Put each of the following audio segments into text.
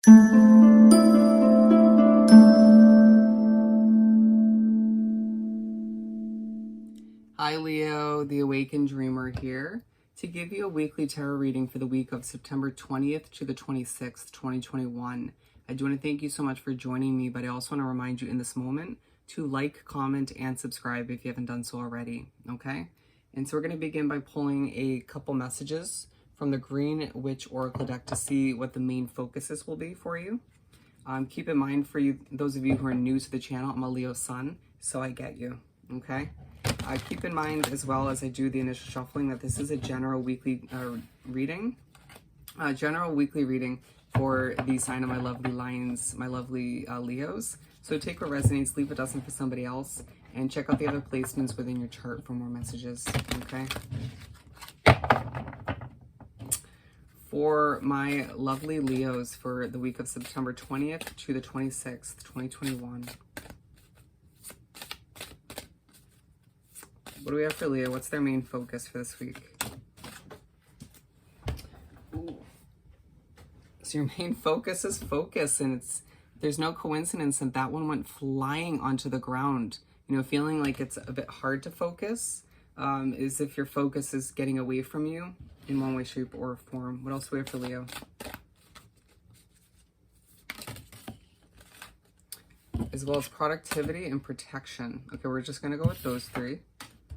Hi Leo, the Awakened Dreamer here to give you a weekly tarot reading for the week of September 20th to the 26th, 2021. I do want to thank you so much for joining me, but I also want to remind you in this moment to like, comment, and subscribe if you haven't done so already, okay? And so we're going to begin by pulling a couple messages from the Green Witch Oracle deck to see what the main focuses will be for you. Keep in mind for you, those of you who are new to the channel, I'm a Leo sun, so I get you, okay? Keep in mind as well as I do the initial shuffling that this is a general weekly reading. General weekly reading for the sign of my lovely lions, my lovely Leos. So take what resonates, leave what doesn't for somebody else, and check out the other placements within your chart for more messages, okay? For my lovely Leos for the week of September 20th to the 26th, 2021. What do we have for Leo? What's their main focus for this week? Ooh. So your main focus is focus, and there's no coincidence that that one went flying onto the ground. You know, feeling like it's a bit hard to focus, is if your focus is getting away from you in one way, shape, or form. What else do we have for Leo? As well as productivity and protection. Okay, we're just going to go with those three.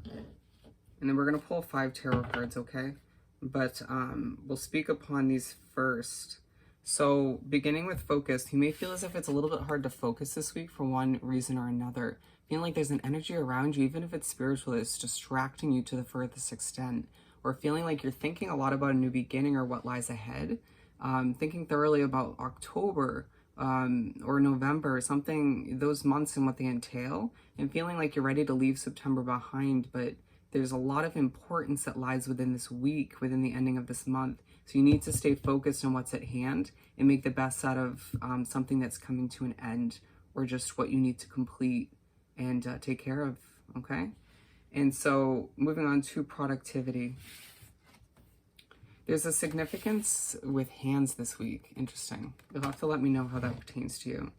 And then we're going to pull 5 tarot cards, okay? But we'll speak upon these first. So beginning with focus, you may feel as if it's a little bit hard to focus this week for one reason or another. Feeling like there's an energy around you, even if it's spiritual, that's distracting you to the furthest extent. Or feeling like you're thinking a lot about a new beginning or what lies ahead. Thinking thoroughly about October or November, something, those months and what they entail. And feeling like you're ready to leave September behind, but there's a lot of importance that lies within this week, within the ending of this month. So you need to stay focused on what's at hand and make the best out of something that's coming to an end, or just what you need to complete and take care of, okay? And so moving on to productivity. There's a significance with hands this week. Interesting. You'll have to let me know how that pertains to you.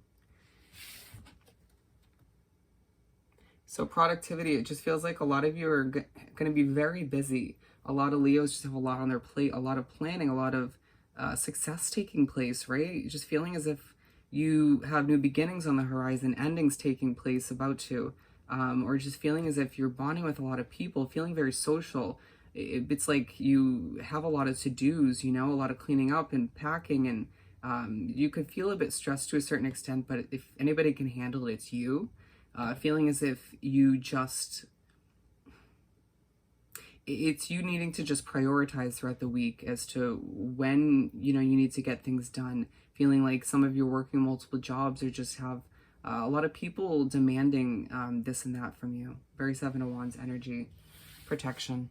So productivity, it just feels like a lot of you are going to be very busy. A lot of Leos just have a lot on their plate, a lot of planning, a lot of success taking place, right? Just feeling as if you have new beginnings on the horizon, endings taking place, about to, or just feeling as if you're bonding with a lot of people, feeling very social. It's like you have a lot of to-dos, you know, a lot of cleaning up and packing, and you could feel a bit stressed to a certain extent, but if anybody can handle it, it's you. Feeling as if you just, it's you needing to just prioritize throughout the week as to when, you know, you need to get things done. Feeling like some of you are working multiple jobs or just have a lot of people demanding this and that from you. Very Seven of Wands energy. Protection.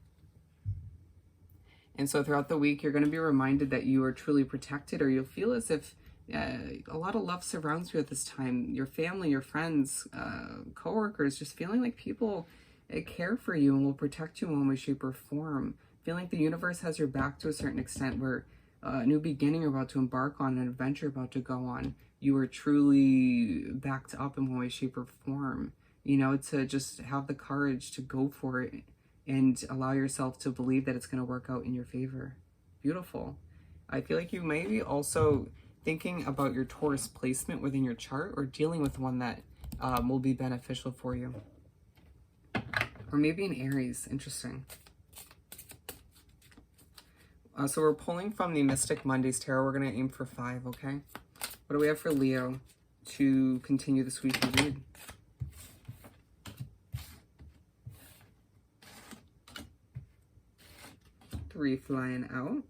And so throughout the week, you're going to be reminded that you are truly protected, or you'll feel as if a lot of love surrounds you at this time. Your family, your friends, coworkers, just feeling like people care for you and will protect you in one way, shape, or form. Feeling like the universe has your back to a certain extent, where a new beginning you're about to embark on, an adventure about to go on, you are truly backed up in one way, shape, or form. You know, to just have the courage to go for it and allow yourself to believe that it's going to work out in your favor. Beautiful. I feel like you may be also thinking about your Taurus placement within your chart, or dealing with one that will be beneficial for you. Or maybe an Aries. Interesting. So we're pulling from the Mystic Mondays Tarot. We're going to aim for 5, okay? What do we have for Leo to continue this weekly read? Three flying out.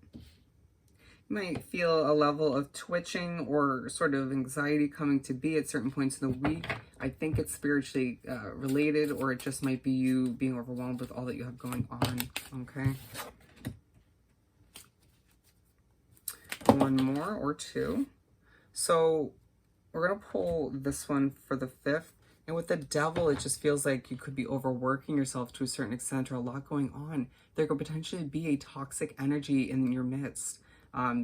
You might feel a level of twitching or sort of anxiety coming to be at certain points in the week. I think it's spiritually related, or it just might be you being overwhelmed with all that you have going on, okay? One more or 2. So we're going to pull this one for the 5th. And with the Devil, it just feels like you could be overworking yourself to a certain extent, or a lot going on. There could potentially be a toxic energy in your midst.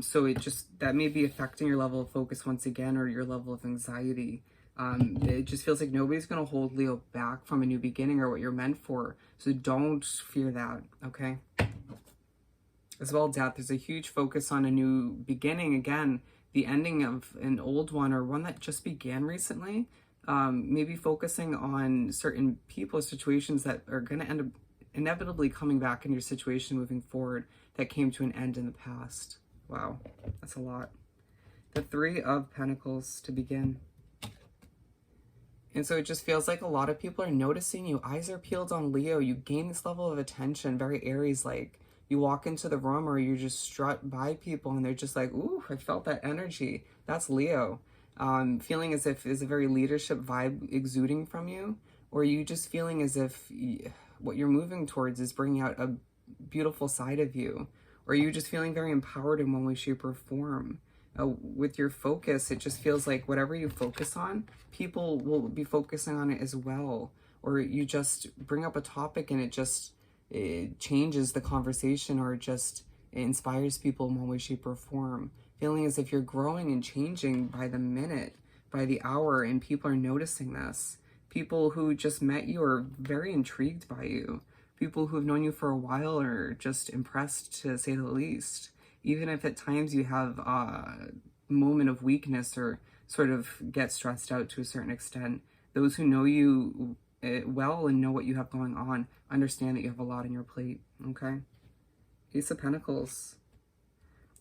So that may be affecting your level of focus once again, or your level of anxiety. It just feels like nobody's going to hold Leo back from a new beginning or what you're meant for. So don't fear that, okay? As well, death, there's a huge focus on a new beginning. Again, the ending of an old one or one that just began recently. Maybe focusing on certain people, situations that are going to end up inevitably coming back in your situation moving forward that came to an end in the past. Wow, that's a lot. The Three of Pentacles to begin. And so it just feels like a lot of people are noticing you. Eyes are peeled on Leo. You gain this level of attention, very Aries-like. You walk into the room or you just strut by people and they're just like, ooh, I felt that energy. That's Leo. Feeling as if there's a very leadership vibe exuding from you, or you just feeling as if what you're moving towards is bringing out a beautiful side of you, or you just feeling very empowered in one way, shape, or form. With your focus, it just feels like whatever you focus on, people will be focusing on it as well. Or you just bring up a topic and it changes the conversation, or it inspires people in one way, shape, or form. Feeling as if you're growing and changing by the minute, by the hour, and people are noticing this. People who just met you are very intrigued by you. People who have known you for a while are just impressed, to say the least. Even if at times you have a moment of weakness or sort of get stressed out to a certain extent, those who know you well and know what you have going on understand that you have a lot on your plate, okay? Ace of Pentacles.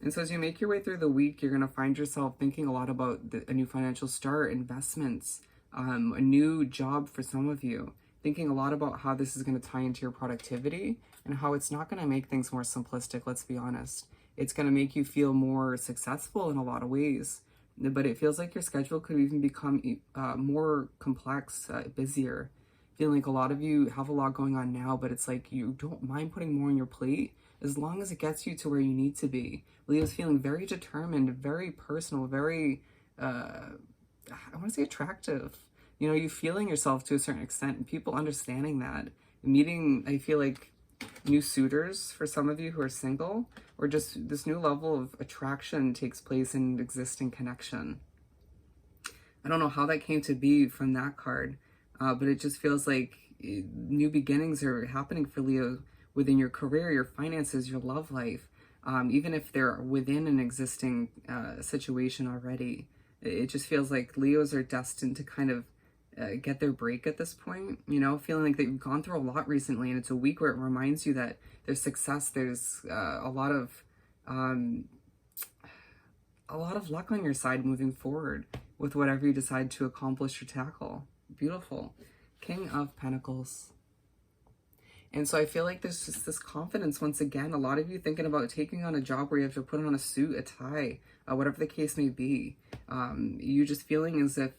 And so as you make your way through the week, you're going to find yourself thinking a lot about a new financial start, investments, a new job for some of you. Thinking a lot about how this is going to tie into your productivity and how it's not going to make things more simplistic, let's be honest. It's going to make you feel more successful in a lot of ways. But it feels like your schedule could even become more complex, busier. Feeling like a lot of you have a lot going on now, but it's like you don't mind putting more on your plate as long as it gets you to where you need to be. Leo's feeling very determined, very personal, very, I want to say attractive. You know, you feeling yourself to a certain extent, and people understanding that. Meeting, I feel like, new suitors for some of you who are single, or just this new level of attraction takes place in an existing connection. I don't know how that came to be from that card, but it just feels like new beginnings are happening for Leo within your career, your finances, your love life, even if they're within an existing situation already. It just feels like Leos are destined to kind of get their break at this point, you know, feeling like they've gone through a lot recently, and it's a week where it reminds you that there's success, there's a lot of luck on your side moving forward with whatever you decide to accomplish or tackle. Beautiful. King of Pentacles. And so I feel like there's just this confidence once again. A lot of you thinking about taking on a job where you have to put on a suit, a tie, whatever the case may be. You just feeling as if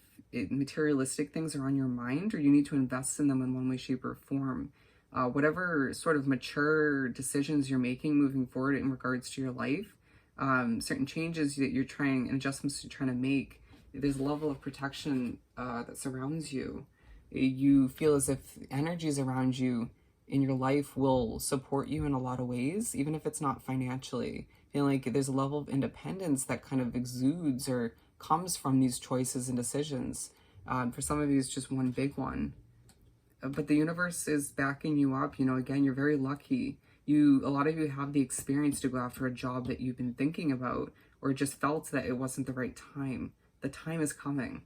materialistic things are on your mind, or you need to invest in them in one way, shape, or form. Whatever sort of mature decisions you're making moving forward in regards to your life, certain changes that you're trying and adjustments you're trying to make, there's a level of protection that surrounds you. You feel as if energies around you in your life will support you in a lot of ways, even if it's not financially. Feeling like there's a level of independence that kind of exudes or comes from these choices and decisions. For some of you, it's just one big one. But the universe is backing you up. You know, again, you're very lucky. A lot of you have the experience to go after a job that you've been thinking about, or just felt that it wasn't the right time. The time is coming.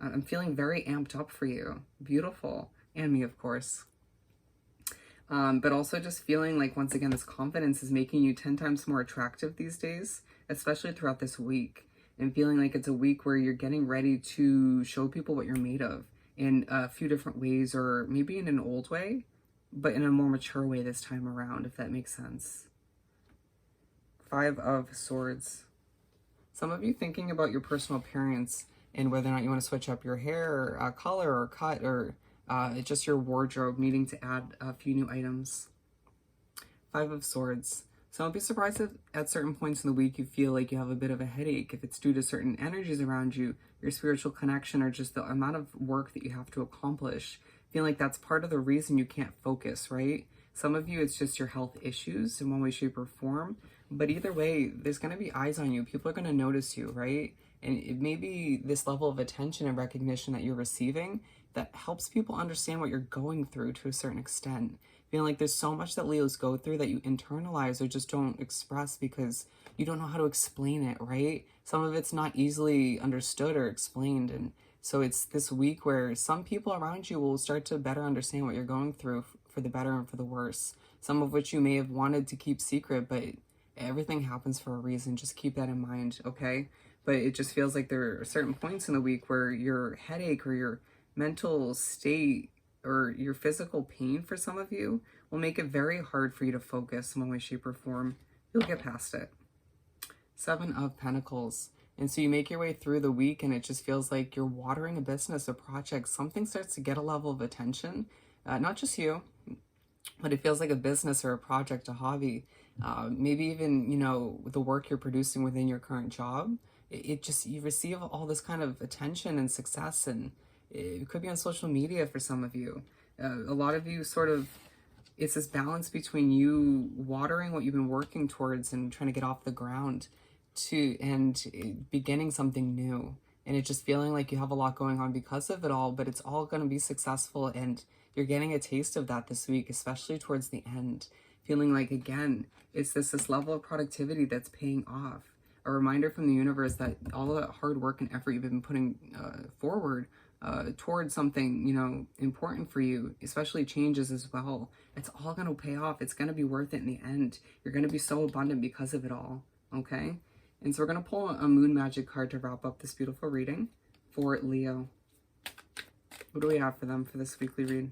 I'm feeling very amped up for you. Beautiful. And me, of course. But also just feeling like, once again, this confidence is making you 10 times more attractive these days, especially throughout this week. And feeling like it's a week where you're getting ready to show people what you're made of in a few different ways, or maybe in an old way, but in a more mature way this time around, if that makes sense. 5 of Swords. Some of you thinking about your personal appearance and whether or not you want to switch up your hair color or cut, or just your wardrobe, needing to add a few new items. 5 of Swords. So don't be surprised if at certain points in the week you feel like you have a bit of a headache, if it's due to certain energies around you, your spiritual connection, or just the amount of work that you have to accomplish. Feel like that's part of the reason you can't focus, right? Some of you, it's just your health issues in one way, shape, or form. But either way, there's going to be eyes on you. People are going to notice you, right? And it may be this level of attention and recognition that you're receiving that helps people understand what you're going through to a certain extent. Feeling like there's so much that Leos go through that you internalize or just don't express because you don't know how to explain it, right? Some of it's not easily understood or explained. And so it's this week where some people around you will start to better understand what you're going through for the better and for the worse. Some of which you may have wanted to keep secret, but everything happens for a reason. Just keep that in mind, okay? But it just feels like there are certain points in the week where your headache or your mental state or your physical pain for some of you will make it very hard for you to focus in one way, shape, or form. You'll get past it. 7 of Pentacles. And so you make your way through the week and it just feels like you're watering a business, a project. Something starts to get a level of attention. Not just you, but it feels like a business or a project, a hobby. Maybe even, you know, the work you're producing within your current job. It just, you receive all this kind of attention and success, and it could be on social media for some of you. A lot of you sort of, it's this balance between you watering what you've been working towards and trying to get off the ground and beginning something new. And it just feeling like you have a lot going on because of it all, but it's all going to be successful. And you're getting a taste of that this week, especially towards the end. Feeling like, again, it's this level of productivity that's paying off. A reminder from the universe that all of that hard work and effort you've been putting forward towards something, you know, important for you, especially changes as well. It's all going to pay off. It's going to be worth it in the end. You're going to be so abundant because of it all, okay? And so we're going to pull a Moon Magic card to wrap up this beautiful reading for Leo. What do we have for them for this weekly read?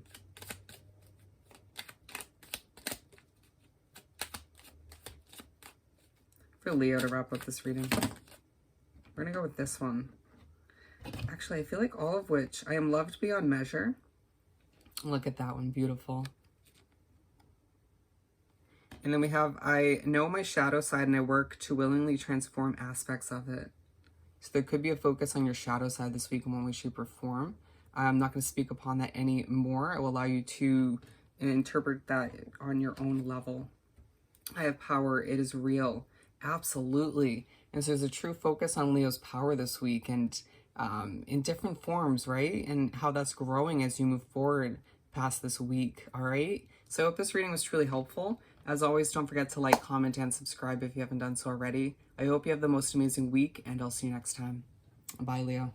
For Leo to wrap up this reading. We're going to go with this one. Actually, I feel like all of which, I am loved beyond measure. Look at that one, beautiful. And then we have, I know my shadow side and I work to willingly transform aspects of it. So there could be a focus on your shadow side this week in one way, shape, or form. I'm not going to speak upon that anymore. I will allow you to interpret that on your own level. I have power. It is real. Absolutely. And so there's a true focus on Leo's power this week and in different forms, right? And how that's growing as you move forward past this week, all right? So I hope this reading was truly helpful. As always, don't forget to like, comment, and subscribe if you haven't done so already. I hope you have the most amazing week, and I'll see you next time. Bye, Leo.